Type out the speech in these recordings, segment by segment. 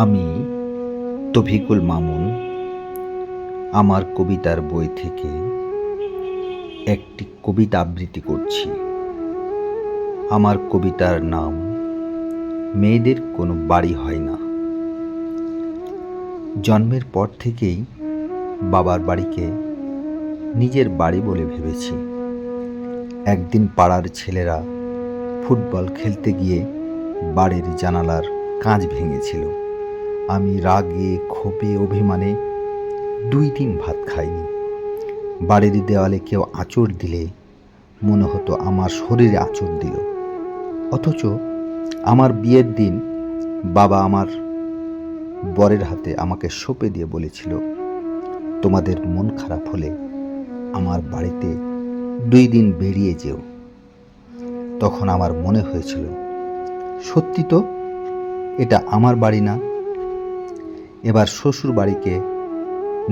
আমি তৌফিকুল মামুন আমার কবিতার বই থেকে একটি কবিতা আবৃত্তি করছি। আমার কবিতার নাম মেয়েদের কোনো বাড়ি হয় না। জন্মের পর থেকেই বাবার বাড়িকে নিজের বাড়ি বলে ভেবেছি। একদিন পাড়ার ছেলেরা ফুটবল খেলতে গিয়ে বাড়ির জানালার কাঁচ ভেঙেছিল। আমি রাগে ক্ষোভে অভিমানে 2 দিন ভাত খাইনি। বাড়ির দেওয়ালে কেউ আঁচড় দিলে মনে হতো আমার শরীরে আঁচড় দিল। অথচ আমার বিয়ের দিন বাবা আমার বরের হাতে আমাকে সঁপে দিয়ে বলেছিল, তোমাদের মন খারাপ হলে আমার বাড়িতে 2 দিন বেরিয়ে যেও। তখন আমার মনে হয়েছিল, সত্যি তো এটা আমার বাড়ি না। এবার শ্বশুর বাড়িকে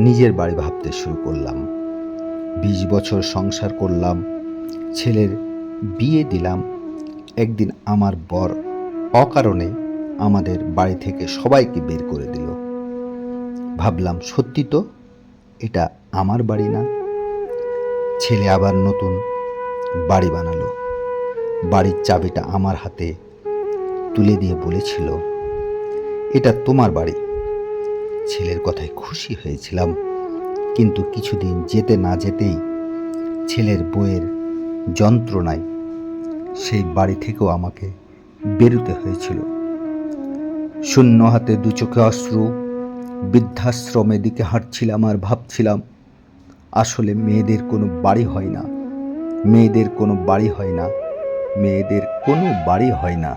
নিজের বাড়ি ভাবতে শুরু করলাম। 20 বছর সংসার করলাম, ছেলের বিয়ে দিলাম। একদিন আমার বর অকারণে আমাদের বাড়ি থেকে সবাইকে বের করে দিল। ভাবলাম, সত্যি তো এটা আমার বাড়ি না। ছেলে আবার নতুন বাড়ি বানালো। বাড়ির চাবিটা আমার হাতে তুলে দিয়ে বলেছিল, এটা তোমার বাড়ি। ছেলের কথায় খুশি হয়েছিলাম, কিন্তু কিছুদিন যেতে না যেতেই ছেলের বউয়ের যন্ত্রণায় সেই বাড়ি থেকেও আমাকে বেরোতে হয়েছিল। শূন্য হাতে 2 চোখে অশ্রু, বৃদ্ধাশ্রমের দিকে হাঁটছিলাম আর ভাবছিলাম, আসলে মেয়েদের কোনো বাড়ি হয় না, মেয়েদের কোনো বাড়ি হয় না, মেয়েদের কোনো বাড়ি হয় না।